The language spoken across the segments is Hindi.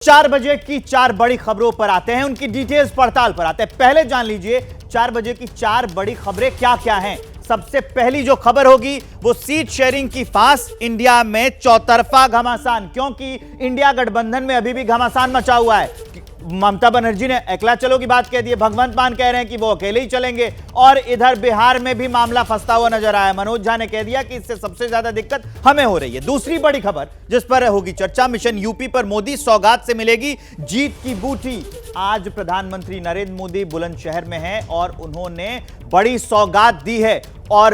4 बजे की 4 बड़ी खबरों पर आते हैं, उनकी डिटेल्स पड़ताल पर आते हैं। पहले जान लीजिए 4 बजे की 4 बड़ी खबरें क्या क्या हैं। सबसे पहली जो खबर होगी वो सीट शेयरिंग की फांस, इंडिया में चौतरफा घमासान, क्योंकि इंडिया गठबंधन में अभी भी घमासान मचा हुआ है। ममता बनर्जी ने अकेला चलो की बात कह दी है, भगवंत मान कह रहे हैं कि वो अकेले ही चलेंगे, और इधर बिहार में भी मामला फंसता हुआ नजर आया। मनोज झा ने कह दिया कि इससे सबसे ज्यादा दिक्कत हमें हो रही है। दूसरी बड़ी खबर जिस पर होगी चर्चा, मिशन यूपी पर मोदी सौगात से मिलेगी जीत की बूटी। आज प्रधानमंत्री नरेंद्र मोदी बुलंदशहर में हैं और उन्होंने बड़ी सौगात दी है। और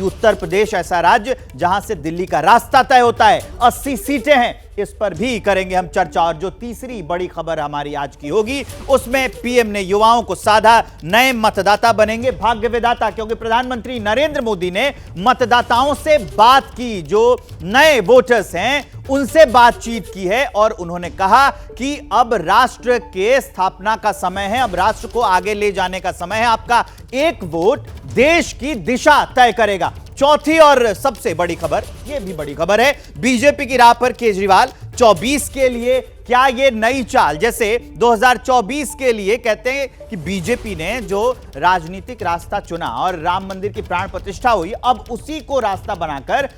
उत्तर प्रदेश ऐसा राज्य जहां से दिल्ली का रास्ता तय होता है, 80 सीटें हैं, इस पर भी करेंगे हम चर्चा। और जो तीसरी बड़ी खबर हमारी आज की होगी उसमें पीएम ने युवाओं को साधा, नए मतदाता बनेंगे भाग्य विधाता, क्योंकि प्रधानमंत्री नरेंद्र मोदी ने मतदाताओं से बात की, जो नए वोटर्स हैं उनसे बातचीत की है, और उन्होंने कहा कि अब राष्ट्र के स्थापना का समय है, अब राष्ट्र को आगे ले जाने का समय है। आपका एक वोट देश की दिशा तय करेगा। चौथी और सबसे बड़ी खबर, यह भी बड़ी खबर है, बीजेपी की राह पर केजरीवाल 24 के लिए क्या ये नई चाल, जैसे 2024 के लिए कहते हैं कि बीजेपी ने जो राजनीतिक रास्ता चुना और राम मंदिर की प्राण प्रतिष्ठा हुई, अब उसी को रास्ता बनाकर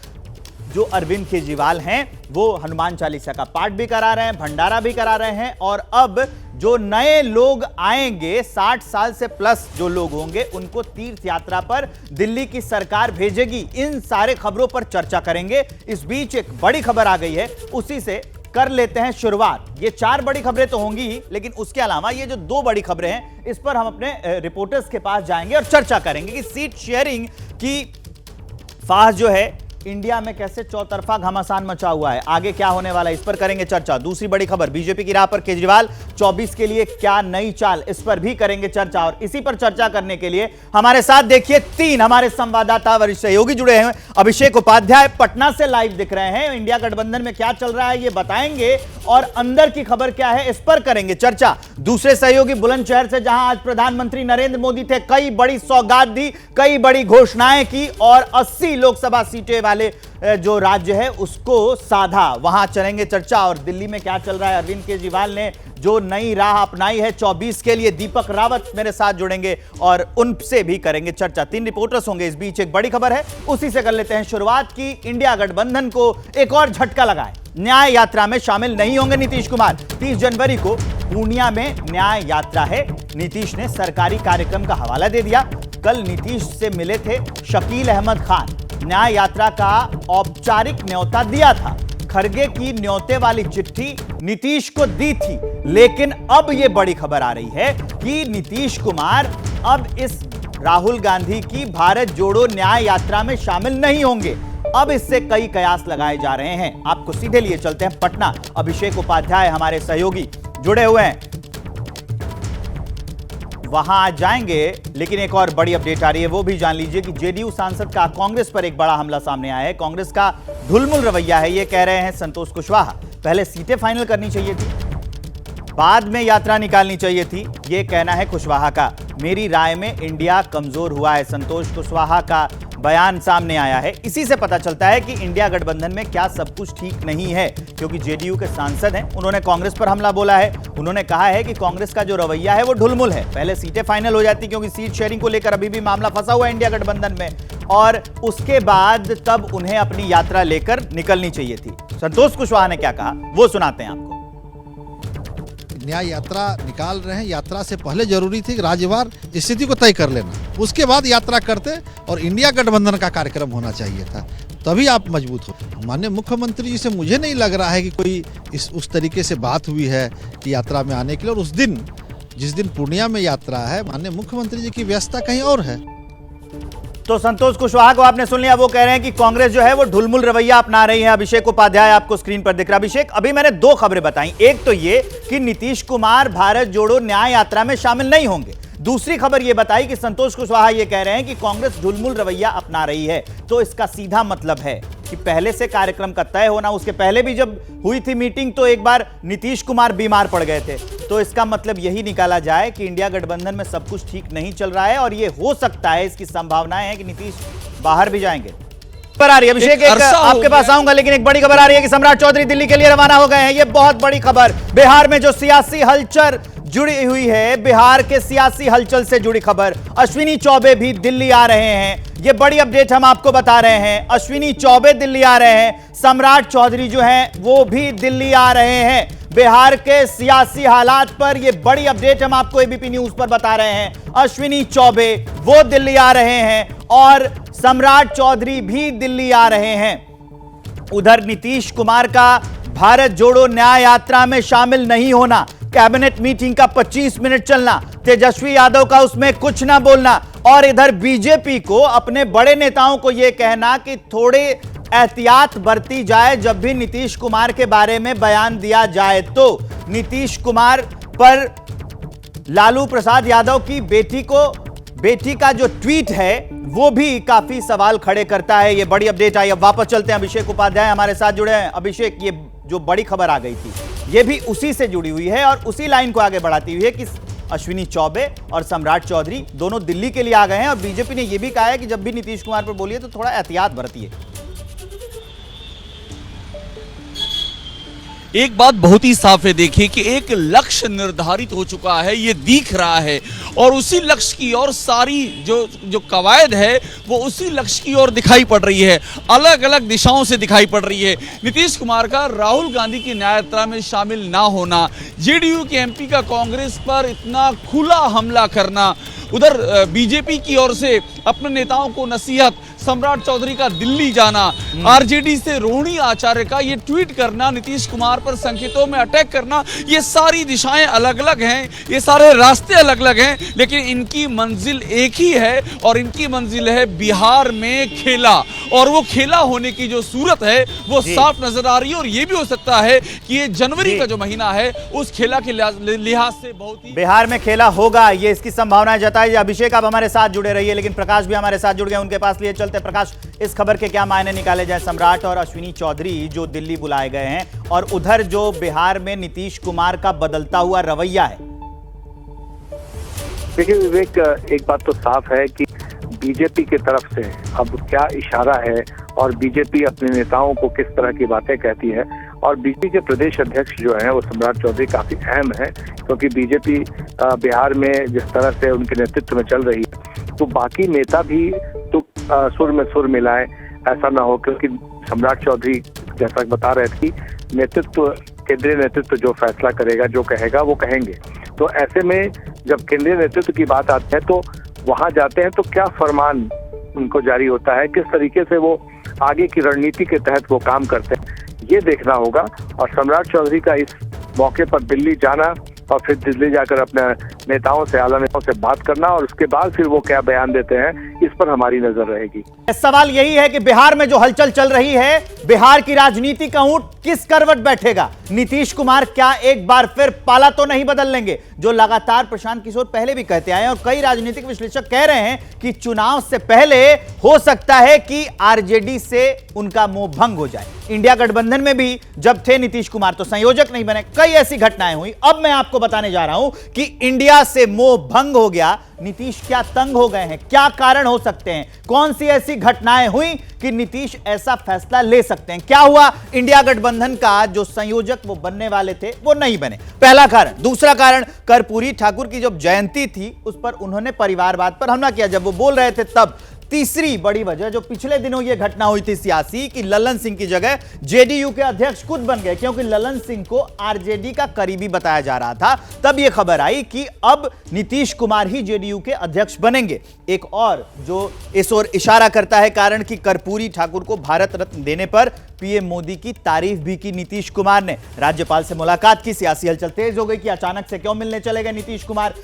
जो अरविंद केजरीवाल हैं वो हनुमान चालीसा का पाठ भी करा रहे हैं, भंडारा भी करा रहे हैं, और अब जो नए लोग आएंगे 60 साल से प्लस जो लोग होंगे उनको तीर्थ यात्रा पर दिल्ली की सरकार भेजेगी। इन सारे खबरों पर चर्चा करेंगे। इस बीच एक बड़ी खबर आ गई है, उसी से कर लेते हैं शुरुआत। ये 4 बड़ी खबरें तो होंगी ही, लेकिन उसके अलावा ये जो 2 बड़ी खबरें हैं इस पर हम अपने रिपोर्टर्स के पास जाएंगे और चर्चा करेंगे कि सीट शेयरिंग की फांस जो है इंडिया में कैसे चौतरफा घमासान मचा हुआ है, आगे क्या होने वाला है, इस पर करेंगे चर्चा। दूसरी बड़ी खबर, बीजेपी की राह पर केजरीवाल 24 के लिए क्या नई चाल, इस पर भी करेंगे चर्चा। और इसी पर चर्चा करने के लिए हमारे साथ देखिए 3 हमारे संवाददाता वरिष्ठ सहयोगी जुड़े हैं। अभिषेक उपाध्याय पटना से लाइव दिख रहे हैं, इंडिया गठबंधन में क्या चल रहा है ये बताएंगे, और अंदर की खबर क्या है इस पर करेंगे चर्चा। दूसरे सहयोगी बुलंदशहर से, जहां आज प्रधानमंत्री नरेंद्र मोदी थे, कई बड़ी सौगात दी, कई बड़ी घोषणाएं की, और 80 लोकसभा सीटें वाले जो राज्य है उसको साधा, वहां चलेंगे चर्चा। और दिल्ली में क्या चल रहा है, अरविंद केजरीवाल ने जो नई राह अपनाई है 24 के लिए, दीपक रावत मेरे साथ जुड़ेंगे और उनसे भी करेंगे चर्चा। 3 रिपोर्टर्स होंगे। इस बीच एक बड़ी खबर है, उसी से कर लेते हैं शुरुआत की इंडिया गठबंधन को एक और झटका लगा है। न्याय यात्रा में शामिल नहीं होंगे नीतीश कुमार। 30 जनवरी को पूर्णिया में न्याय यात्रा है। नीतीश ने सरकारी कार्यक्रम का हवाला दे दिया। कल नीतीश से मिले थे शकील अहमद खान, न्याय यात्रा का औपचारिक न्योता दिया था। खरगे की न्योते वाली चिट्ठी नीतीश को दी थी, लेकिन अब यह बड़ी खबर आ रही है कि नीतीश कुमार अब इस राहुल गांधी की भारत जोड़ो न्याय यात्रा में शामिल नहीं होंगे। अब इससे कई कयास लगाए जा रहे हैं। आपको सीधे लिए चलते हैं पटना। अभिषेक उपाध्याय हमारे सहयोगी जुड़े हुए हैं, वहां आज जाएंगे। लेकिन एक और बड़ी अपडेट आ रही है, वो भी जान लीजिए कि जेडीयू सांसद का कांग्रेस पर एक बड़ा हमला सामने आया है। कांग्रेस का ढुलमुल रवैया है, ये कह रहे हैं संतोष कुशवाहा। पहले सीटें फाइनल करनी चाहिए थी, बाद में यात्रा निकालनी चाहिए थी, ये कहना है कुशवाहा का। मेरी राय में इंडिया कमजोर हुआ है, संतोष कुशवाहा का बयान सामने आया है। इसी से पता चलता है कि इंडिया गठबंधन में क्या सब कुछ ठीक नहीं है, क्योंकि जेडीयू के सांसद हैं, उन्होंने कांग्रेस पर हमला बोला है। उन्होंने कहा है कि कांग्रेस का जो रवैया है वो ढुलमुल है। पहले सीटें फाइनल हो जाती, क्योंकि सीट शेयरिंग को लेकर अभी भी मामला फंसा हुआ है इंडिया गठबंधन में, और उसके बाद तब उन्हें अपनी यात्रा लेकर निकलनी चाहिए थी। संतोष कुशवाहा ने क्या कहा वो सुनाते हैं आपको। न्याय यात्रा निकाल रहे हैं, यात्रा से पहले जरूरी थी राज्यवार स्थिति को तय कर लेना, उसके बाद यात्रा करते और इंडिया गठबंधन का कार्यक्रम होना चाहिए था, तभी आप मजबूत हो। माननीय मुख्यमंत्री जी से मुझे नहीं लग रहा है कि कोई उस तरीके से बात हुई है कि यात्रा में आने के लिए। और उस दिन जिस दिन पूर्णिया में यात्रा है, माननीय मुख्यमंत्री जी की व्यवस्था कहीं और है। तो संतोष कुशवाहा को आपने सुन लिया, वो कह रहे हैं कि कांग्रेस जो है वो ढुलमुल रवैया अपना रही है। अभिषेक उपाध्याय आपको स्क्रीन पर दिख रहा है। अभिषेक, अभी मैंने 2 खबरें बताई, एक तो ये कि नीतीश कुमार भारत जोड़ो न्याय यात्रा में शामिल नहीं होंगे, दूसरी खबर यह बताई कि संतोष कुशवाहा यह कह रहे हैं कि कांग्रेस ढुलमुल रवैया अपना रही है। तो इसका सीधा मतलब है कि पहले से कार्यक्रम का तय होना, उसके पहले भी जब हुई थी मीटिंग तो एक बार नीतीश कुमार बीमार पड़ गए थे, तो इसका मतलब यही निकाला जाए कि इंडिया गठबंधन में सब कुछ ठीक नहीं चल रहा है, और यह हो सकता है, इसकी संभावनाएं हैं कि नीतीश बाहर भी जाएंगे। खबर आ रही है अभिषेक, एक आपके पास आऊंगा, लेकिन एक बड़ी खबर आ रही है कि सम्राट चौधरी दिल्ली के लिए रवाना हो गए हैं। ये बहुत बड़ी खबर, बिहार में जो सियासी हलचल जुड़ी हुई है, बिहार के सियासी हलचल से जुड़ी खबर। अश्विनी चौबे भी दिल्ली आ रहे हैं, ये बड़ी अपडेट हम आपको बता रहे हैं। अश्विनी चौबे दिल्ली आ रहे हैं, सम्राट चौधरी जो हैं वो भी दिल्ली आ रहे हैं। बिहार के सियासी हालात पर यह बड़ी अपडेट हम आपको एबीपी न्यूज पर बता रहे हैं। अश्विनी चौबे वो दिल्ली आ रहे हैं और सम्राट चौधरी भी दिल्ली आ रहे हैं। उधर नीतीश कुमार का भारत जोड़ो न्याय यात्रा में शामिल नहीं होना, कैबिनेट मीटिंग का 25 मिनट चलना, तेजस्वी यादव का उसमें कुछ ना बोलना, और इधर बीजेपी को अपने बड़े नेताओं को यह कहना कि थोड़े एहतियात बरती जाए जब भी नीतीश कुमार के बारे में बयान दिया जाए तो। नीतीश कुमार पर लालू प्रसाद यादव की बेटी का जो ट्वीट है वो भी काफी सवाल खड़े करता है। ये बड़ी अपडेट आई। अब वापस चलते हैं, अभिषेक उपाध्याय हमारे साथ जुड़े हैं। अभिषेक, ये जो बड़ी खबर आ गई थी ये भी उसी से जुड़ी हुई है और उसी लाइन को आगे बढ़ाती हुई है कि अश्विनी चौबे और सम्राट चौधरी दोनों दिल्ली के लिए आ गए हैं और बीजेपी ने यह भी कहा है कि जब भी नीतीश कुमार पर बोलिए तो थोड़ा एहतियात बरतिए। एक बात बहुत ही साफ है, देखिए कि एक लक्ष्य निर्धारित हो चुका है, ये दिख रहा है, और उसी लक्ष्य की ओर सारी जो कवायद है वो उसी लक्ष्य की ओर दिखाई पड़ रही है, अलग अलग दिशाओं से दिखाई पड़ रही है। नीतीश कुमार का राहुल गांधी की न्याय यात्रा में शामिल ना होना, जेडीयू के एमपी का कांग्रेस पर इतना खुला हमला करना, उधर बीजेपी की ओर से अपने नेताओं को नसीहत, सम्राट चौधरी का दिल्ली जाना, आरजेडी से रोहिणी आचार्य का ये ट्वीट करना, नीतीश कुमार पर संकेतों में अटैक करना, ये सारी दिशाएं अलग अलग हैं, ये सारे रास्ते अलग अलग हैं, लेकिन इनकी मंजिल एक ही है और इनकी मंजिल है बिहार में खेला। और वो खेला होने की जो सूरत है वो साफ नजर आ रही है और ये भी हो सकता है कि ये जनवरी का जो महीना है उस खेला के लिहाज से बहुत ही बिहार में खेला होगा, ये इसकी संभावना जताई। अभिषेक, आप हमारे साथ जुड़े रहिए, लेकिन प्रकाश भी हमारे साथ जुड़ गए, उनके पास लिए चलते। प्रकाश, इस खबर के क्या मायने निकाले जाए? सम्राट और अश्विनी चौधरी जो दिल्ली बुलाए गए हैं और उधर जो बिहार में नीतीश कुमार का बदलता हुआ रवैया है। देखिए विवेक, एक बात तो साफ है कि बीजेपी की तरफ से अब क्या इशारा है और बीजेपी अपने नेताओं को किस तरह की बातें कहती है, और बीजेपी के प्रदेश अध्यक्ष जो हैं वो सम्राट चौधरी काफी अहम है, क्योंकि बीजेपी बिहार में जिस तरह से उनके नेतृत्व में चल रही है तो बाकी नेता भी तो सुर में सुर मिलाएं, ऐसा ना हो, क्योंकि सम्राट चौधरी जैसा बता रहे थे कि नेतृत्व, केंद्रीय नेतृत्व जो फैसला करेगा, जो कहेगा वो कहेंगे। तो ऐसे में जब केंद्रीय नेतृत्व की बात आती है तो वहां जाते हैं तो क्या फरमान उनको जारी होता है, किस तरीके से वो आगे की रणनीति के तहत वो काम करते हैं, ये देखना होगा। और सम्राट चौधरी का इस मौके पर दिल्ली जाना और फिर दिल्ली जाकर अपने नेताओं से, आला नेताओं से बात करना और उसके बाद फिर वो क्या बयान देते हैं, इस पर हमारी नजर रहेगी। सवाल यही है कि बिहार में जो हलचल चल रही है, बिहार की राजनीति का ऊंट किस करवट बैठेगा? नीतीश कुमार क्या एक बार फिर पाला तो नहीं बदल लेंगे, जो लगातार प्रशांत किशोर पहले भी कहते आए हैं और कई राजनीतिक विश्लेषक कह रहे हैं कि चुनाव से पहले हो सकता है कि आरजेडी से उनका मोह भंग हो जाए। इंडिया गठबंधन में भी जब थे नीतीश कुमार तो संयोजक नहीं बने, कई ऐसी घटनाएं हुई। अब मैं आपको बताने जा रहा हूं कि इंडिया से मोह भंग हो गया, नीतीश क्या तंग हो गए हैं, क्या कारण हो सकते हैं, कौन सी ऐसी घटनाएं हुई कि नीतीश ऐसा फैसला ले सकते हैं, क्या हुआ इंडिया गठबंधन का जो संयोजक वो बनने वाले थे वो नहीं बने, पहला कारण। दूसरा कारण, कर्पूरी ठाकुर की जब जयंती थी उस पर उन्होंने परिवारवाद पर हमला किया, जब वो बोल रहे थे तब। तीसरी बड़ी वजह जो पिछले दिनों यह घटना हुई थी सियासी, कि ललन सिंह की जगह जेडीयू के अध्यक्ष खुद बन गए, क्योंकि ललन सिंह को आरजेडी का करीबी बताया जा रहा था। तब यह खबर आई कि अब नीतीश कुमार ही जेडीयू के अध्यक्ष बनेंगे। एक और जो इस ओर इशारा करता है कारण कि कर्पूरी ठाकुर को भारत रत्न देने पर पीएम मोदी की तारीफ भी की नीतीश कुमार ने। राज्यपाल से मुलाकात की, सियासी हलचल तेज हो गई कि अचानक से क्यों मिलने चले गए नीतीश कुमार।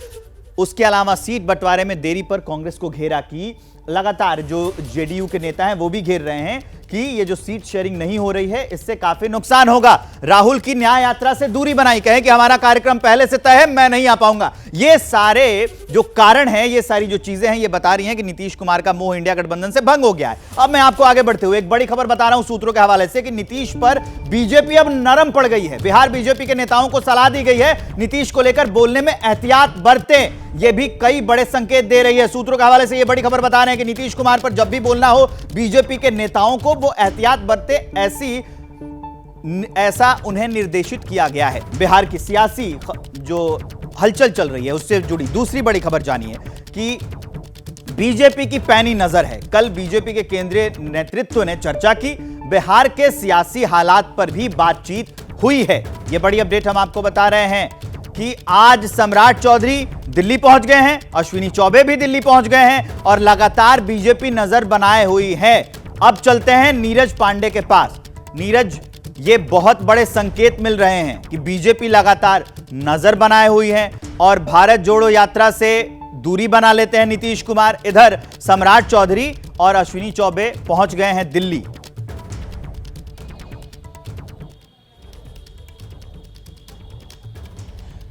उसके अलावा सीट बंटवारे में देरी पर कांग्रेस को घेरा की, लगातार जो जेडीयू के नेता हैं वो भी घेर रहे हैं कि ये जो सीट शेयरिंग नहीं हो रही है इससे काफी नुकसान होगा। राहुल की न्याय यात्रा से दूरी बनाई, कहे कि हमारा कार्यक्रम पहले से तय है, मैं नहीं आ पाऊंगा। ये सारे जो कारण हैं, ये सारी जो चीजें हैं, ये बता रही हैं कि नीतीश कुमार का मोह इंडिया गठबंधन से भंग हो गया है। अब मैं आपको आगे बढ़ते हुए एक बड़ी खबर बता रहा हूं सूत्रों के हवाले से कि नीतीश पर बीजेपी अब नरम पड़ गई है। बिहार बीजेपी के नेताओं को सलाह दी गई है नीतीश को लेकर बोलने में एहतियात बरतें। यह भी कई बड़े संकेत दे रही है। सूत्रों के हवाले से यह बड़ी खबर बता रहे हैं कि नीतीश कुमार पर जब भी बोलना हो बीजेपी के नेताओं को वो एहतियात बरते, ऐसा उन्हें निर्देशित किया गया है। बिहार की सियासी जो हलचल चल रही है उससे जुड़ी दूसरी बड़ी खबर जानिए कि बीजेपी की पैनी नजर है। कल बीजेपी के केंद्रीय नेतृत्व ने चर्चा की, बिहार के सियासी हालात पर भी बातचीत हुई है। यह बड़ी अपडेट हम आपको बता रहे हैं कि आज सम्राट चौधरी दिल्ली पहुंच गए हैं, अश्विनी चौबे भी दिल्ली पहुंच गए हैं और लगातार बीजेपी नजर बनाए हुई है। अब चलते हैं नीरज पांडे के पास। नीरज, ये बहुत बड़े संकेत मिल रहे हैं कि बीजेपी लगातार नजर बनाए हुई है और भारत जोड़ो यात्रा से दूरी बना लेते हैं नीतीश कुमार। इधर सम्राट चौधरी और अश्विनी चौबे पहुंच गए हैं दिल्ली।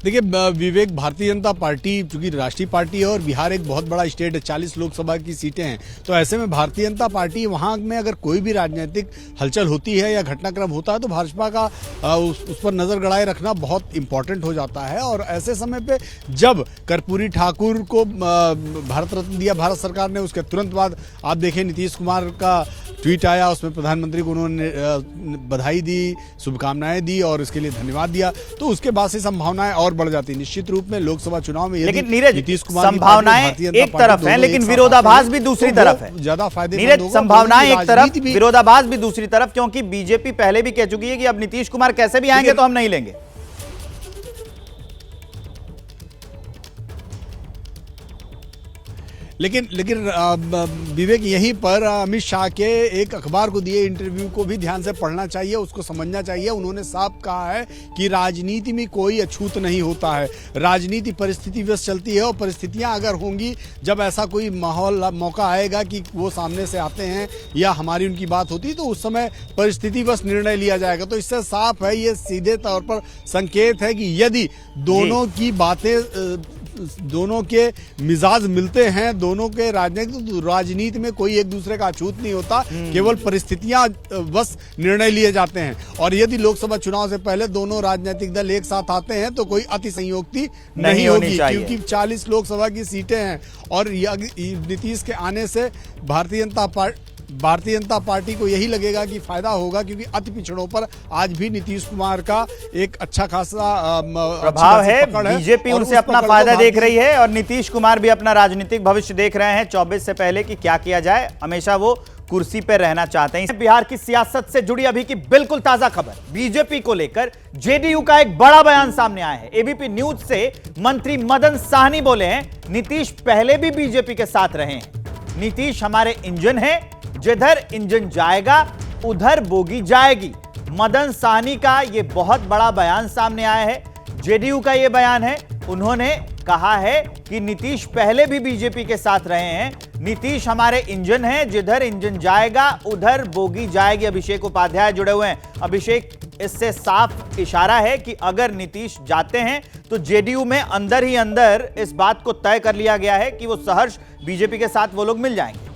देखिए विवेक, भारतीय जनता पार्टी चूंकि राष्ट्रीय पार्टी है और बिहार एक बहुत बड़ा स्टेट है, 40 लोकसभा की सीटें हैं, तो ऐसे में भारतीय जनता पार्टी वहां में अगर कोई भी राजनीतिक हलचल होती है या घटनाक्रम होता है तो भाजपा का उस पर नजर गड़ाए रखना बहुत इंपॉर्टेंट हो जाता है। और ऐसे समय पे जब कर्पूरी ठाकुर को भारत रत्न दिया भारत सरकार ने, उसके तुरंत बाद आप देखें नीतीश कुमार का ट्वीट आया, उसमें प्रधानमंत्री को उन्होंने बधाई दी, शुभकामनाएं दी और इसके लिए धन्यवाद दिया, तो उसके बाद से संभावनाएं और बढ़ जाती है। निश्चित रूप में लोकसभा चुनाव में लेकिन नीरज, संभावनाएं एक तरफ है लेकिन विरोधाभास भी दूसरी तरफ है। ज्यादा फायदे नीरज, संभावनाएं एक तरफ, विरोधाभास भी दूसरी तरफ, क्योंकि बीजेपी पहले भी कह चुकी है कि अब नीतीश कुमार कैसे भी आएंगे तो हम नहीं लेंगे। लेकिन विवेक, यहीं पर अमित शाह के एक अखबार को दिए इंटरव्यू को भी ध्यान से पढ़ना चाहिए, उसको समझना चाहिए। उन्होंने साफ कहा है कि राजनीति में कोई अछूत नहीं होता है, राजनीति परिस्थितिवश चलती है और परिस्थितियां अगर होंगी, जब ऐसा कोई माहौल मौका आएगा कि वो सामने से आते हैं या हमारी उनकी बात होती है तो उस समय परिस्थितिवश निर्णय लिया जाएगा। तो इससे साफ है, ये सीधे तौर पर संकेत है कि यदि दोनों की बातें, दोनों के मिजाज मिलते हैं, दोनों के राजनीति में कोई एक दूसरे का अछूत नहीं होता, केवल परिस्थितियां बस निर्णय लिए जाते हैं। और यदि लोकसभा चुनाव से पहले दोनों राजनीतिक दल एक साथ आते हैं तो कोई अति संयोक्ति नहीं होगी, क्योंकि 40 लोकसभा की सीटें हैं और नीतीश के आने से भारतीय जनता पार्टी को यही लगेगा कि फायदा होगा, क्योंकि अति पिछड़ों पर आज भी नीतीश कुमार का एक अच्छा खासा प्रभाव है। बीजेपी उनसे अपना फायदा देख रही है और नीतीश कुमार भी अपना राजनीतिक भविष्य देख रहे हैं 24 से पहले कि क्या किया जाए। हमेशा वो कुर्सी पर रहना चाहते हैं। बिहार की सियासत से जुड़ी अभी की बिल्कुल ताजा खबर, बीजेपी को लेकर जेडीयू का एक बड़ा बयान सामने आया है। एबीपी न्यूज से मंत्री मदन साहनी बोले हैं, नीतीश पहले भी बीजेपी के साथ रहे हैं, नीतीश हमारे इंजन है, जिधर इंजन जाएगा उधर बोगी जाएगी। मदन साहनी का यह बहुत बड़ा बयान सामने आया है। जेडीयू का यह बयान है, उन्होंने कहा है कि नीतीश पहले भी बीजेपी के साथ रहे हैं, नीतीश हमारे इंजन है, जिधर इंजन जाएगा उधर बोगी जाएगी। अभिषेक उपाध्याय जुड़े हुए हैं। अभिषेक, इससे साफ इशारा है कि अगर नीतीश जाते हैं तो जेडीयू में अंदर ही अंदर इस बात को तय कर लिया गया है कि वो सहर्ष बीजेपी के साथ वो लोग मिल जाएंगे।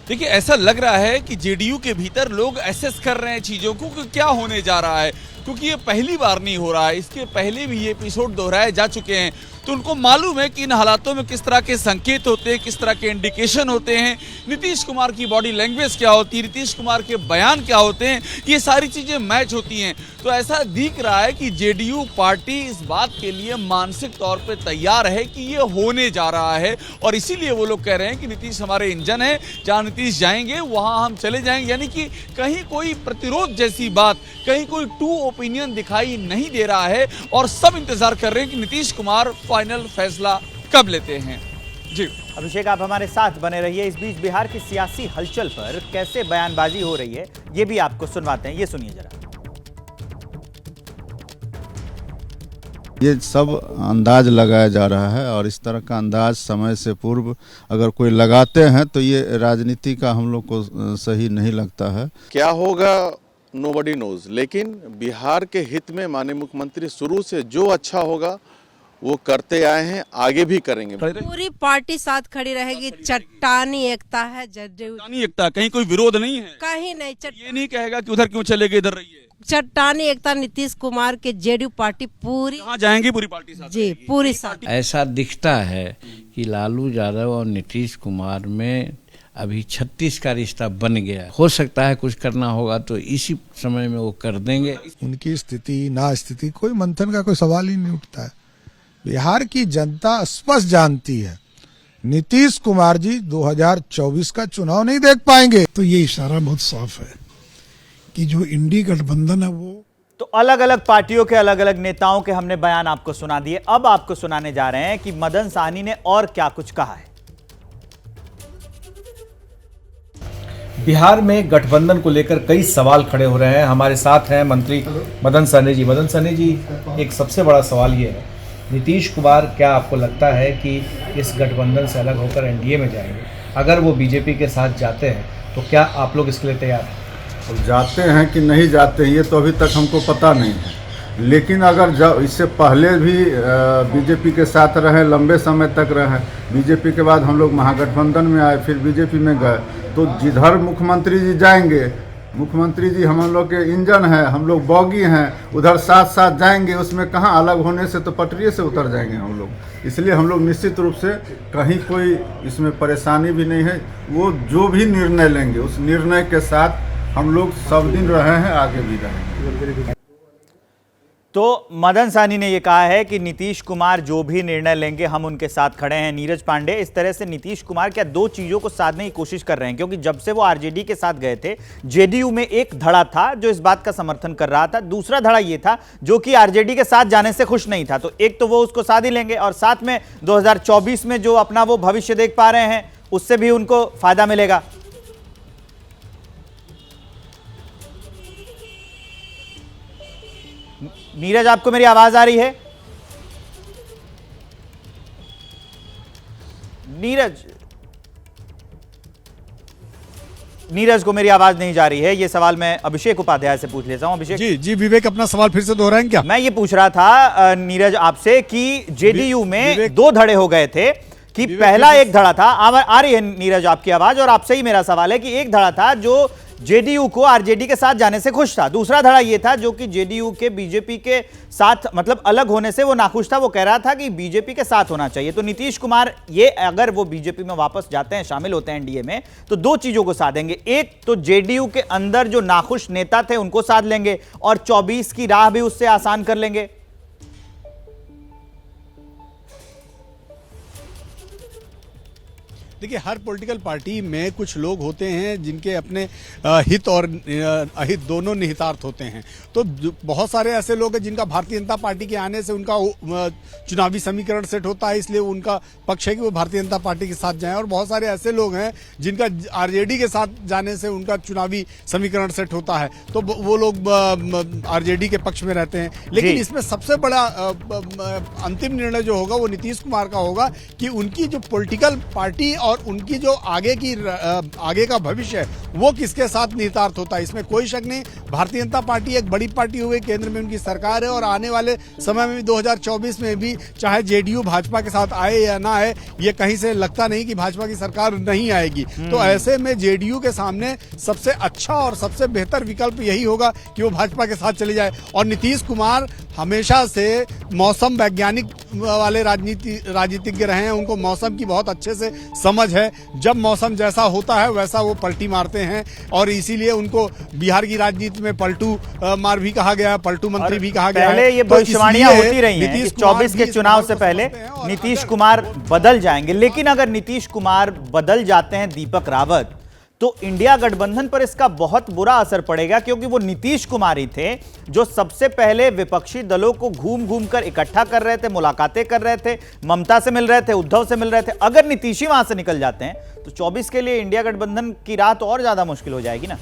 देखिए, ऐसा लग रहा है कि जेडीयू के भीतर लोग एसेस कर रहे हैं चीजों को कि क्या होने जा रहा है, क्योंकि ये पहली बार नहीं हो रहा है, इसके पहले भी ये एपिसोड दोहराए जा चुके हैं। तो उनको मालूम है कि इन हालातों में किस तरह के संकेत होते हैं, किस तरह के इंडिकेशन होते हैं, नीतीश कुमार की बॉडी लैंग्वेज क्या होती है, नीतीश कुमार के बयान क्या होते हैं, ये सारी चीजें मैच होती हैं। तो ऐसा दिख रहा है कि जेडीयू पार्टी इस बात के लिए मानसिक तौर पे तैयार है कि ये होने जा रहा है और इसीलिए वो लोग कह रहे हैं कि नीतीश हमारे इंजन है, जहां नीतीश जाएंगे वहां हम चले जाएंगे। यानी कि कहीं कोई प्रतिरोध जैसी बात, कहीं कोई टू ओपिनियन दिखाई नहीं दे रहा है और सब इंतजार कर रहे हैं कि नीतीश कुमार फाइनल फैसला कब लेते हैं। जी अभिषेक, आप हमारे साथ बने रहिए। इस बीच बिहार की सियासी हलचल पर कैसे बयानबाजी हो रही है ये भी आपको सुनवाते हैं, ये सुनिए जरा। ये सब अंदाज लगाया जा रहा है और इस तरह का अंदाज समय से पूर्व अगर कोई लगाते हैं तो ये राजनीति का हम लोग को सही नहीं लगता है। क्या होगा नोबडी नोज, लेकिन बिहार के हित में माननीय मुख्यमंत्री शुरू से जो अच्छा होगा वो करते आए हैं, आगे भी करेंगे। पूरी पार्टी साथ खड़ी रहेगी। चट्टानी एकता है जदयू, चट्टानी एकता, कहीं कोई विरोध नहीं है, कहीं नहीं। ये नहीं कहेगा कि उधर क्यों चले गए इधर रहिए। चट्टानी एकता नीतीश कुमार के जेडीयू पार्टी पूरी कहाँ जाएंगी, पूरी पार्टी साथ जी पूरी साथ। ऐसा दिखता है कि लालू यादव और नीतीश कुमार में अभी 36 का रिश्ता बन गया। हो सकता है कुछ करना होगा तो इसी समय में वो कर देंगे। उनकी स्थिति ना स्थिति कोई मंथन का कोई सवाल ही नहीं उठता है। बिहार की जनता स्पष्ट जानती है नीतीश कुमार जी 2024 का चुनाव नहीं देख पाएंगे। तो ये इशारा बहुत साफ है कि जो इंडी गठबंधन है वो तो अलग अलग पार्टियों के अलग अलग नेताओं के हमने बयान आपको सुना दिए। अब आपको सुनाने जा रहे हैं कि मदन साहनी ने और क्या कुछ कहा है। बिहार में गठबंधन को लेकर कई सवाल खड़े हो रहे हैं। हमारे साथ हैं मंत्री मदन सहनी जी। मदन सहनी जी, एक सबसे बड़ा सवाल ये है, नीतीश कुमार क्या आपको लगता है कि इस गठबंधन से अलग होकर एनडीए में जाएंगे? अगर वो बीजेपी के साथ जाते हैं तो क्या आप लोग इसके लिए तैयार हैं? जाते हैं कि नहीं जाते हैं ये तो अभी तक हमको पता नहीं है, लेकिन अगर जब इससे पहले भी बीजेपी के साथ रहे, लंबे समय तक रहे, बीजेपी के बाद हम लोग महागठबंधन में आए, फिर बीजेपी में गए, तो जिधर मुख्यमंत्री जी जाएंगे, मुख्यमंत्री जी हम लोग के इंजन है, हम लोग बॉगी हैं, उधर साथ साथ जाएंगे। उसमें कहाँ अलग होने से तो पटरी से उतर जाएंगे हम लोग। इसलिए हम लोग निश्चित रूप से कहीं कोई इसमें परेशानी भी नहीं है। वो जो भी निर्णय लेंगे उस निर्णय के साथ हम लोग सब दिन रहे हैं, आगे भी रहेंगे। तो मदन साहनी ने यह कहा है कि नीतीश कुमार जो भी निर्णय लेंगे हम उनके साथ खड़े हैं। नीरज पांडे, इस तरह से नीतीश कुमार क्या दो चीजों को साधने की कोशिश कर रहे हैं? क्योंकि जब से वो आरजेडी के साथ गए थे, जेडीयू में एक धड़ा था जो इस बात का समर्थन कर रहा था, दूसरा धड़ा ये था जो कि आरजेडी के साथ जाने से खुश नहीं था। तो एक तो वो उसको साध ही लेंगे और साथ में 2024 में जो अपना वो भविष्य देख पा रहे हैं उससे भी उनको फायदा मिलेगा। नीरज, आपको मेरी आवाज आ रही है? नीरज को मेरी आवाज नहीं जा रही है। ये सवाल मैं अभिषेक उपाध्याय से पूछ लेता हूं। अभिषेक जी विवेक, अपना सवाल फिर से दोहराएं क्या? मैं ये पूछ रहा था नीरज आपसे कि जेडीयू में दो धड़े हो गए थे कि पहला एक धड़ा था, आ रही है नीरज आपकी आवाज, और आपसे ही मेरा सवाल है कि एक धड़ा था जो जेडीयू को आरजेडी के साथ जाने से खुश था, दूसरा धड़ा यह था जो कि जेडीयू के बीजेपी के साथ मतलब अलग होने से वो नाखुश था। वो कह रहा था कि बीजेपी के साथ होना चाहिए। तो नीतीश कुमार ये अगर वो बीजेपी में वापस जाते हैं, शामिल होते हैं एनडीए में, तो दो चीजों को साधेंगे। एक तो जेडीयू के अंदर जो नाखुश नेता थे उनको साध लेंगे और 24 की राह भी उससे आसान कर लेंगे। देखिए, हर पॉलिटिकल पार्टी में कुछ लोग होते हैं जिनके अपने हित और अहित दोनों निहितार्थ होते हैं। तो बहुत सारे ऐसे लोग हैं जिनका भारतीय जनता पार्टी के आने से उनका चुनावी समीकरण सेट होता है, इसलिए उनका पक्ष है कि वो भारतीय जनता पार्टी के साथ जाएं। और बहुत सारे ऐसे लोग हैं जिनका आरजेडी के साथ जाने से उनका चुनावी समीकरण सेट होता है, तो वो लोग आरजेडी के पक्ष में रहते हैं। लेकिन इसमें सबसे बड़ा अंतिम निर्णय जो होगा वो नीतीश कुमार का होगा कि उनकी जो पॉलिटिकल पार्टी और उनकी जो आगे का भविष्य है वो किसके साथ निहितार्थ होता है, इसमें कोई शक नहीं। भारतीय जनता पार्टी एक बड़ी पार्टी हुई, केंद्र में उनकी सरकार है और आने वाले समय में भी 2024 में भी चाहे जेडीयू भाजपा के साथ आए या ना आए, ये कहीं से लगता नहीं कि भाजपा की सरकार नहीं आएगी। तो ऐसे में जेडीयू के सामने सबसे अच्छा और सबसे बेहतर विकल्प यही होगा कि वो भाजपा के साथ चले जाए। और नीतीश कुमार हमेशा से मौसम वैज्ञानिक वाले राजनीतिज्ञ रहे हैं, उनको मौसम की बहुत अच्छे से समझ है। जब मौसम जैसा होता है वैसा वो पलटी मारते हैं और इसीलिए उनको बिहार की राजनीति में पलटू मार भी कहा गया है, पलटू मंत्री भी कहा गया है। पहले ये भविष्यवाणियां होती रही हैं कि 24 के चुनाव से पहले नीतीश कुमार बदल जाएंगे। लेकिन अगर नीतीश कुमार बदल जाते हैं दीपक रावत, तो इंडिया गठबंधन पर इसका बहुत बुरा असर पड़ेगा, क्योंकि वो नीतीश कुमार ही थे जो सबसे पहले विपक्षी दलों को घूम घूम कर इकट्ठा कर रहे थे, मुलाकातें कर रहे थे, ममता से मिल रहे थे, उद्धव से मिल रहे थे। अगर नीतीश ही वहां से निकल जाते हैं तो 24 के लिए इंडिया गठबंधन की राह तो और ज्यादा मुश्किल हो जाएगी ना।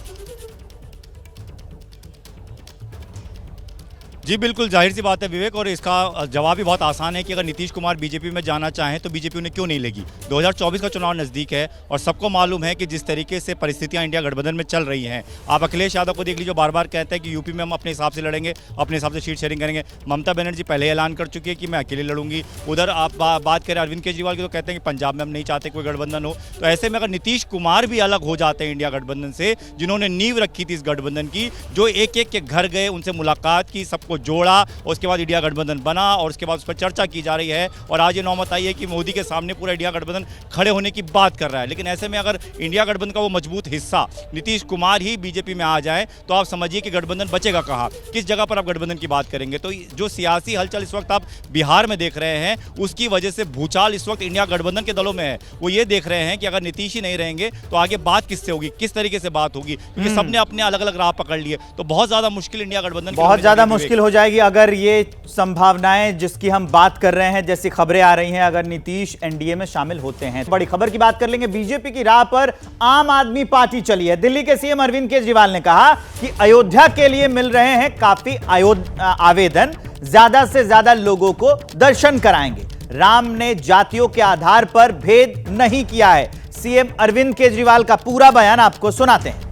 जी बिल्कुल, जाहिर सी बात है विवेक, और इसका जवाब भी बहुत आसान है कि अगर नीतीश कुमार बीजेपी में जाना चाहें तो बीजेपी उन्हें क्यों नहीं लेगी। 2024 का चुनाव नज़दीक है और सबको मालूम है कि जिस तरीके से परिस्थितियां इंडिया गठबंधन में चल रही हैं, आप अखिलेश यादव को देख लीजिए, बार बार कहते हैं कि यूपी में हम अपने हिसाब से लड़ेंगे, अपने हिसाब से सीट शेयरिंग करेंगे। ममता बनर्जी पहले ही ऐलान कर चुकी है कि मैं अकेले लड़ूंगी। उधर आप बात करें अरविंद केजरीवाल की तो कहते हैं कि पंजाब में हम नहीं चाहते कोई गठबंधन हो। तो ऐसे में अगर नीतीश कुमार भी अलग हो जाते हैं इंडिया गठबंधन से, जिन्होंने नींव रखी थी इस गठबंधन की, जो एक एक के घर गए, उनसे मुलाकात की, सबको जोड़ा, उसके बाद इंडिया गठबंधन बना और उसके बाद उस पर चर्चा की जा रही है और आज ये नौबत आई है कि मोदी के सामने पूरा इंडिया गठबंधन खड़े होने की बात कर रहा है। लेकिन ऐसे में अगर इंडिया गठबंधन का वो मजबूत हिस्सा नीतीश कुमार ही बीजेपी में आ जाए तो आप समझिए कि गठबंधन बचेगा कहाँ, किस जगह पर आप गठबंधन की बात करेंगे। तो जो सियासी हलचल इस वक्त आप बिहार में देख रहे हैं, उसकी वजह से भूचाल इस वक्त इंडिया गठबंधन के दलों में है। वो ये देख रहे हैं कि अगर नीतीश ही नहीं रहेंगे तो आगे बात किससे होगी, किस तरीके से बात होगी, क्योंकि सबने अपने अलग अलग राह पकड़ लिए। तो बहुत ज्यादा मुश्किल इंडिया गठबंधन, बहुत ज्यादा मुश्किल हो जाएगी अगर ये संभावनाएं जिसकी हम बात कर रहे हैं, जैसी खबरें आ रही हैं, अगर नीतीश एनडीए में शामिल होते हैं। बड़ी खबर की बात कर लेंगे। बीजेपी की राह पर आम आदमी पार्टी चली है। दिल्ली के सीएम अरविंद केजरीवाल ने कहा कि अयोध्या के लिए मिल रहे हैं काफी आवेदन, ज्यादा से ज्यादा लोगों को दर्शन कराएंगे। राम ने जातियों के आधार पर भेद नहीं किया है। सीएम अरविंद केजरीवाल का पूरा बयान आपको सुनाते हैं।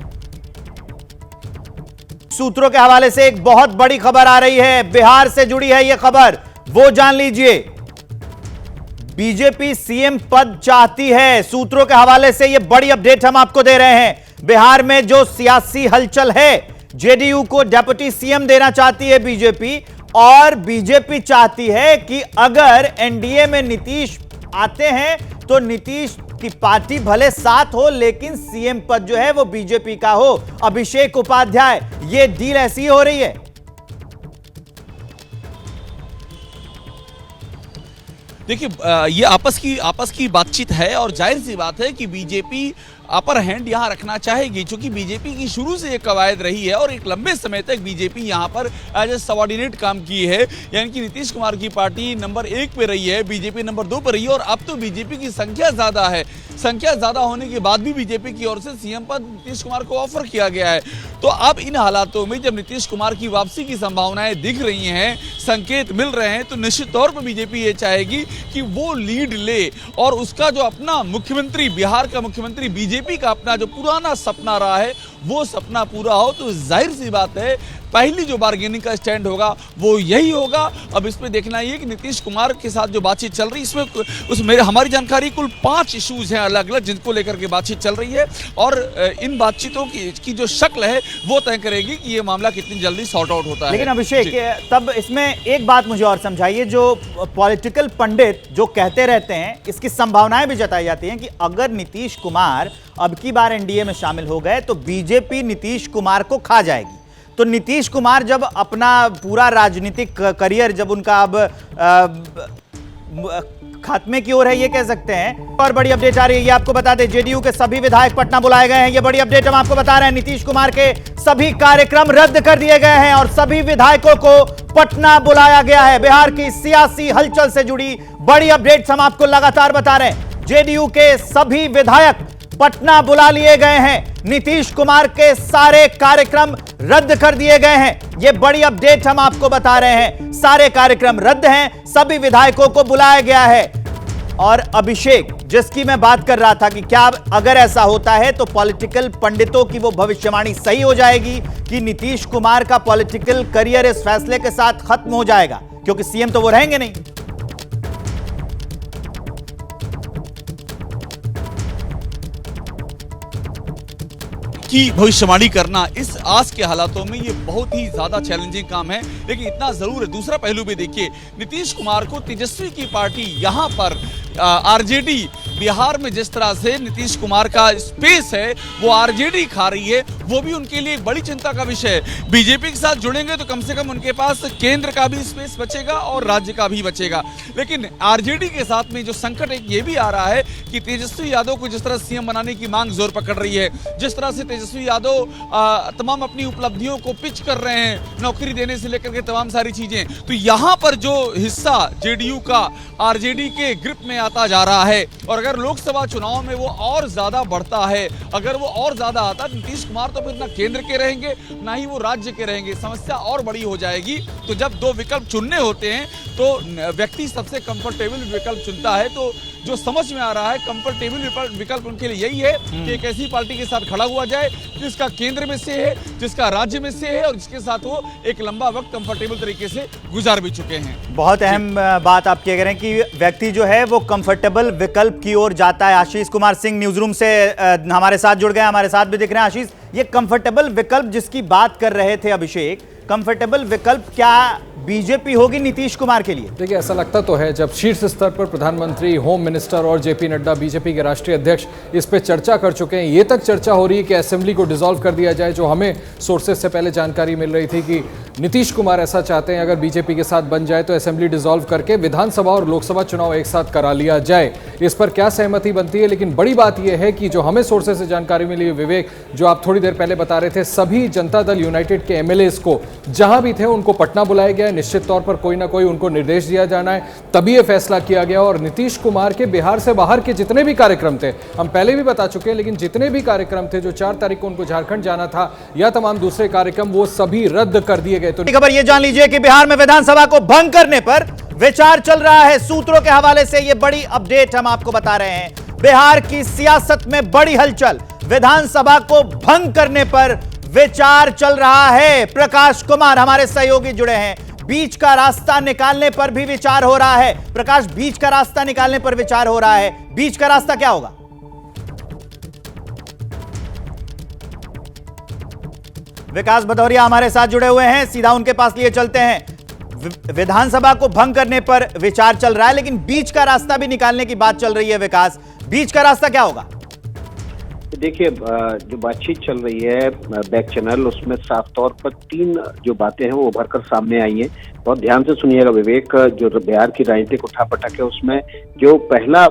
सूत्रों के हवाले से एक बहुत बड़ी खबर आ रही है, बिहार से जुड़ी है यह खबर, वो जान लीजिए। बीजेपी सीएम पद चाहती है। सूत्रों के हवाले से यह बड़ी अपडेट हम आपको दे रहे हैं। बिहार में जो सियासी हलचल है, जेडीयू को डिप्टी सीएम देना चाहती है बीजेपी, और बीजेपी चाहती है कि अगर एनडीए में नीतीश आते हैं तो नीतीश की पार्टी भले साथ हो लेकिन सीएम पद जो है वो बीजेपी का हो, अभिषेक उपाध्याय। ये डील ऐसी हो रही है। देखिए, ये आपस की बातचीत है और जाहिर सी बात है कि बीजेपी अपर हैंड यहां रखना चाहेगी, क्योंकि बीजेपी की शुरू से एक कवायद रही है और एक लंबे समय तक बीजेपी यहां पर एज ए सबऑर्डिनेट काम की है। यानी कि नीतीश कुमार की पार्टी नंबर 1 पे रही है, बीजेपी नंबर 2 पे रही है और अब तो बीजेपी की संख्या ज्यादा है। संख्या ज्यादा होने के बाद भी बीजेपी की ओर से सीएम पद नीतीश कुमार को ऑफर किया गया है। तो अब इन हालातों में जब नीतीश कुमार की वापसी की संभावनाएं दिख रही हैं, संकेत मिल रहे हैं, तो निश्चित तौर पर बीजेपी ये चाहेगी कि वो लीड ले और उसका जो अपना मुख्यमंत्री, बिहार का मुख्यमंत्री, बीजेपी का अपना जो पुराना सपना रहा है वो सपना पूरा हो। तो जाहिर सी बात है पहली जो बार्गेनिंग का स्टैंड होगा वो यही होगा। अब इसमें देखना ये कि नीतीश कुमार के साथ जो बातचीत चल रही है, उसमें हमारी जानकारी कुल 5 इश्यूज हैं अलग अलग जिनको लेकर के बातचीत चल रही है और इन बातचीतों की जो शक्ल है वो तय करेगी कि ये मामला कितनी जल्दी सॉर्ट आउट होता है। लेकिन अभिषेक, तब इसमें एक बात मुझे और समझाइए, जो पॉलिटिकल पंडित जो कहते रहते हैं, इसकी संभावनाएं भी जताई जाती हैं कि अगर नीतीश कुमार अब की बार एनडीए में शामिल हो गए तो बीजेपी नीतीश कुमार को खा जाएगी। तो नीतीश कुमार जब अपना पूरा राजनीतिक करियर जब उनका अब खात्मे की ओर है, ये कह सकते हैं। और बड़ी अपडेट आ रही है, ये आपको बता दें, जेडीयू के सभी विधायक पटना बुलाए गए हैं। ये बड़ी अपडेट हम आपको बता रहे हैं। नीतीश कुमार के सभी कार्यक्रम रद्द कर दिए गए हैं और सभी विधायकों को पटना बुलाया गया है। बिहार की सियासी हलचल से जुड़ी बड़ी अपडेट्स हम आपको लगातार बता रहे हैं। जेडीयू के सभी विधायक पटना बुला लिए गए हैं। नीतीश कुमार के सारे कार्यक्रम रद्द कर दिए गए हैं। यह बड़ी अपडेट हम आपको बता रहे हैं। सारे कार्यक्रम रद्द हैं, सभी विधायकों को बुलाया गया है। और अभिषेक, जिसकी मैं बात कर रहा था कि क्या अगर ऐसा होता है तो पॉलिटिकल पंडितों की वो भविष्यवाणी सही हो जाएगी कि नीतीश कुमार का पॉलिटिकल करियर इस फैसले के साथ खत्म हो जाएगा, क्योंकि सीएम तो वो रहेंगे नहीं। की भविष्यवाणी करना इस आज के हालातों में ये बहुत ही ज्यादा चैलेंजिंग काम है। लेकिन इतना जरूर है, दूसरा पहलू भी देखिए, नीतीश कुमार को तेजस्वी की पार्टी यहां पर आरजेडी बिहार में जिस तरह से नीतीश कुमार का स्पेस है वो आरजेडी खा रही है, वो भी उनके लिए एक बड़ी चिंता का विषय है। बीजेपी के साथ जुड़ेंगे तो कम से कम उनके पास केंद्र का भी स्पेस बचेगा और राज्य का भी बचेगा। लेकिन आरजेडी के साथ में जो संकट एक ये भी आ रहा है कि तेजस्वी यादव को जिस तरह सीएम बनाने की मांग जोर पकड़ रही है, जिस तरह से तेजस्वी यादव तमाम अपनी उपलब्धियों को पिच कर रहे हैं, नौकरी देने से लेकर के तमाम सारी चीजें, तो यहाँ पर जो हिस्सा जेडीयू का आरजेडी के ग्रिप में आता जा रहा है और अगर लोकसभा चुनाव में वो और ज्यादा बढ़ता है, अगर वो और ज्यादा आता है, नीतीश कुमार तो फिर ना केंद्र के रहेंगे ना ही वो राज्य के रहेंगे, समस्या और बड़ी हो जाएगी। तो जब दो विकल्प चुनने होते हैं तो व्यक्ति सबसे कंफर्टेबल विकल्प चुनता है। तो जो समझ में आ रहा है कंफर्टेबल विकल्प उनके लिए यही है कि एक ऐसी पार्टी के साथ खड़ा हुआ जाए जिसका केंद्र में से है, जिसका राज्य में से है और जिसके साथ वो एक लंबा वक्त कंफर्टेबल तरीके से गुजार भी चुके हैं। बहुत अहम बात आप कह रहे हैं कि व्यक्ति जो है वो कंफर्टेबल विकल्प की ओर जाता है। आशीष कुमार सिंह न्यूज रूम से हमारे साथ जुड़ गए, हमारे साथ भी दिख रहे हैं। आशीष, ये कंफर्टेबल विकल्प जिसकी बात कर रहे थे अभिषेक, कंफर्टेबल विकल्प क्या बीजेपी होगी नीतीश कुमार के लिए? देखिए, ऐसा लगता तो है जब शीर्ष स्तर पर प्रधानमंत्री, होम मिनिस्टर और जेपी नड्डा बीजेपी के राष्ट्रीय अध्यक्ष इस पे चर्चा कर चुके हैं। ये तक चर्चा हो रही है कि असेंबली को डिसॉल्व कर दिया जाए। जो हमें सोर्सेज से पहले जानकारी मिल रही थी कि नीतीश कुमार ऐसा चाहते हैं अगर बीजेपी के साथ बन जाए तो असेंबली डिसॉल्व करके विधानसभा और लोकसभा चुनाव एक साथ करा लिया जाए। इस पर क्या सहमति बनती है, लेकिन बड़ी बात यह है कि जो हमें सोर्सेज से जानकारी मिली, विवेक, जो आप थोड़ी देर पहले बता रहे थे, सभी जनता दल यूनाइटेड के एमएलएस को जहां भी थे उनको पटना बुलाया गया है। निश्चित तौर पर कोई ना कोई उनको निर्देश दिया जाना है, तभी यह फैसला किया गया। और नीतीश कुमार के बिहार से बाहर के जितने भी कार्यक्रम थे, हम पहले भी बता चुके हैं, लेकिन जितने भी कार्यक्रम थे, जो 4 तारीख को उनको झारखंड जाना था या तमाम दूसरे कार्यक्रम, वो सभी रद्द कर दिए गए। तो खबर ये जान लीजिए कि बिहार में विधानसभा को भंग करने पर विचार चल रहा है। सूत्रों के हवाले से यह बड़ी अपडेट हम आपको बता रहे हैं। बिहार की सियासत में बड़ी हलचल, विधानसभा को भंग करने पर विचार चल रहा है। प्रकाश कुमार हमारे सहयोगी जुड़े हैं। बीच का रास्ता निकालने पर भी विचार हो रहा है। प्रकाश, बीच का रास्ता निकालने पर विचार हो रहा है, बीच का रास्ता क्या होगा? विकास भदौरिया हमारे साथ जुड़े हुए हैं, सीधा उनके पास लिए चलते हैं। विधानसभा को भंग करने पर विचार चल रहा है, लेकिन बीच का रास्ता भी निकालने की बात चल रही है। विकास, बीच का रास्ता क्या होगा? देखिए, जो बातचीत चल रही है बैक चैनल, उसमें साफ तौर पर 3 जो बातें हैं वो उभर कर सामने आई हैं। बहुत ध्यान से सुनिएगा विवेक, जो बिहार की राजनीतिक उठापटक है उसमें जो पहला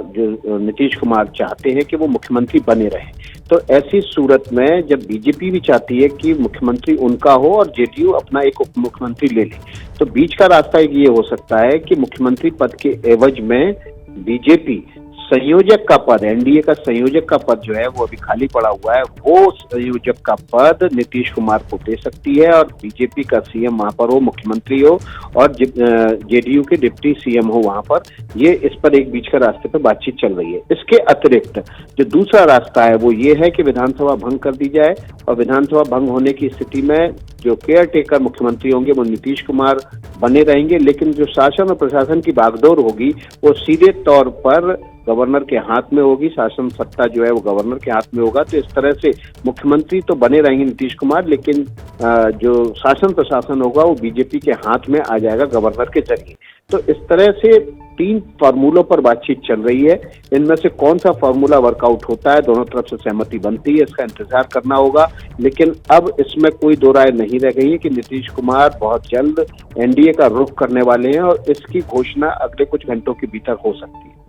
जो नीतीश कुमार चाहते हैं कि वो मुख्यमंत्री बने रहें। तो ऐसी सूरत में जब बीजेपी भी चाहती है कि मुख्यमंत्री उनका हो और जेडीयू अपना एक उप मुख्यमंत्री ले ले, तो बीच का रास्ता एक ये हो सकता है कि मुख्यमंत्री पद के एवज में बीजेपी संयोजक का पद, एनडीए का संयोजक का पद जो है वो अभी खाली पड़ा हुआ है, वो संयोजक का पद नीतीश कुमार को दे सकती है और बीजेपी का सीएम वहां पर हो, मुख्यमंत्री हो, और जेडीयू के डिप्टी सीएम हो वहां पर। ये इस पर एक बीच का रास्ते पर बातचीत चल रही है। इसके अतिरिक्त जो दूसरा रास्ता है वो ये है कि विधानसभा भंग कर दी जाए, और विधानसभा भंग होने की स्थिति में जो केयर टेकर मुख्यमंत्री होंगे वो नीतीश कुमार बने रहेंगे, लेकिन जो शासन और प्रशासन की बागडोर होगी वो सीधे तौर पर गवर्नर के हाथ में होगी। शासन सत्ता जो है वो गवर्नर के हाथ में होगा। तो इस तरह से मुख्यमंत्री तो बने रहेंगे नीतीश कुमार, लेकिन जो शासन प्रशासन होगा वो बीजेपी के हाथ में आ जाएगा गवर्नर के जरिए। तो इस तरह से 3 फार्मूलों पर बातचीत चल रही है। इनमें से कौन सा फार्मूला वर्कआउट होता है, दोनों तरफ से सहमति बनती है, इसका इंतजार करना होगा। लेकिन अब इसमें कोई दो राय नहीं रह गई है कि नीतीश कुमार बहुत जल्द एनडीए का रुख करने वाले हैं और इसकी घोषणा अगले कुछ घंटों के भीतर हो सकती है।